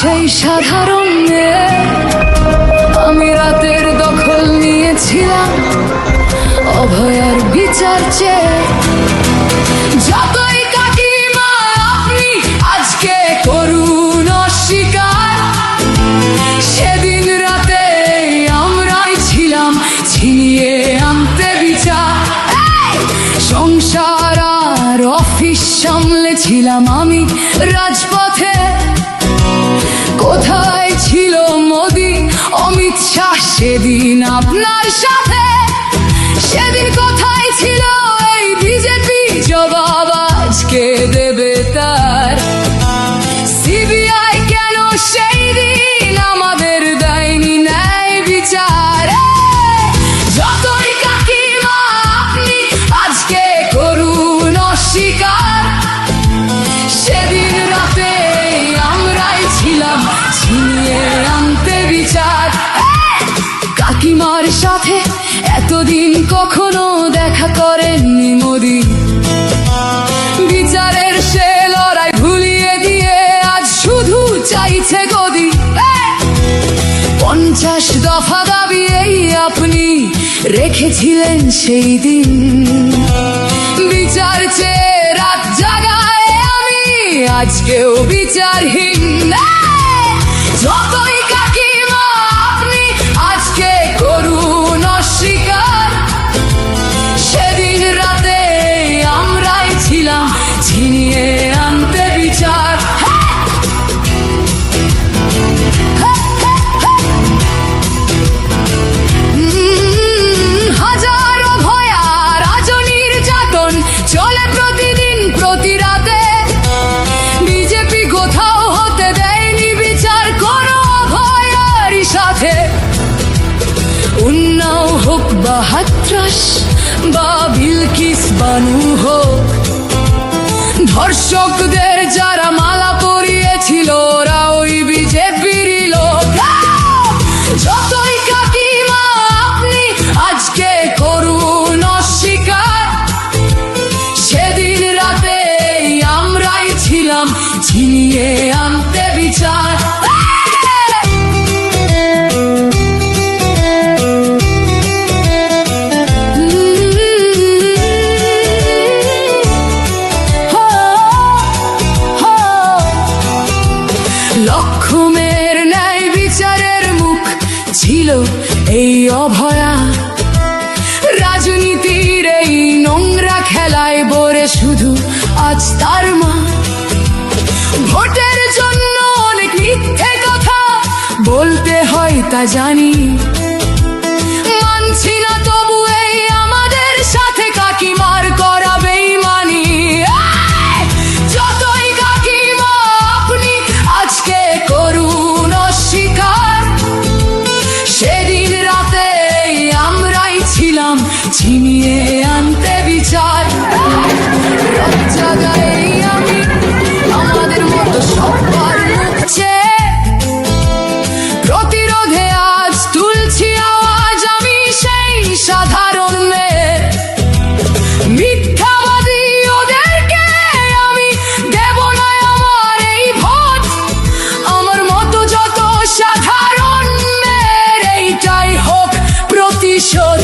সেই সাধারণ মেয়ে, আমি রাতের দখল নিয়েছিলাম অভয়ার বিচার চেয়ে। যতই কাকিমা আপনি আজকে করুন অস্বীকার, সেদিন রাতে আমরাই ছিলাম ছিনিয়ে আনতে বিচার। সংসার আর অফিস সামলেছিলাম আমি রাজপথে। কোথায় ছিল মোদি অমিত শাহ সেদিন আপনার সাথে? সেদিন কোথায় ছিল এই বিজেপি? জবাব আজকে দেবে তার। সিবিআই কেন সেই দিন আমাদের দেয়নি ন্যায় বিচার? যতই কাকিমা আপনি আজকে করুন অস্বীকার, সেদিন রাতে আমরাই ছিলাম ছিনিয়ে আনতে বিচার। কাকিমার সাথে এতদিন কখনো দেখা করেননি মোদি, বিচারের সে লড়াই ভুলিয়ে দিয়ে আজ শুধু চাইছে গদি। 50 দফা দাবি এই আপনি রেখেছিলেন সেই দিন, বিচার চেয়ে রাত জাগায় আমি আজকেও বিচারহীন। যতই কাকিমা আপনি আজকে করুন অস্বীকার, সেদিন রাতে আমরাই ছিলাম ছিনিয়ে আনতে বিচার। হাজারো ভয়া রাজনীর যাতন চলে প্রতিদিন প্রতি রাতে। বিজেপি কোথাও হতে দেয়নি বিচার কোনো ভয়ারই সাথে। উন্নাও হোক বা হাতরাস বা বিলকিস বানু হোক, ধর্ষকদের যারা মালা পরিয়েছিল ওরা ওই বিজেপিরই লোক। যতই কাকিমা আপনি আজকে করুন অস্বীকার, সেদিন রাতে আমরাই ছিলাম ছিনিয়ে আনতে বিচার। লক্ষ্যমের ন্যায় বিচারের মুখ ছিল এই অভয়া। রাজনীতির এই নোংরা খেলায় বরে শুধু আজ তার মা। ভোটের জন্য অনেক মিথ্যে কথা বলতে হয় তা জানি, মানছি না তবু এই আমাদের সাথে কাকিমার করা বেইমানি। যতই কাকিমা আপনি আজকে করুন অস্বীকার, সেদিন রাতে আমরাই ছিলাম ছিনিয়ে আনতে বিচার। রাত জাগাই আমি আমাদের মতো সবার মুখ চেয়ে, প্রতিরোধে আজ তুলছি আওয়াজ আমি সেই সাধারণ মেয়ে। মিথ্যাবাদী ওদেরকে আমি দেব না আমার এই ভোট। আমার মতো যত সাধারণ মেয়ের এইটাই হোক প্রতিশোধ।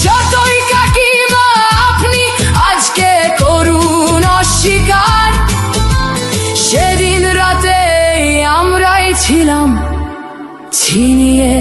যতই কাকিমা আপনি আজকে করুন অস্বীকার, সেদিন রাতে আমরাই ছিলাম ছিনিয়ে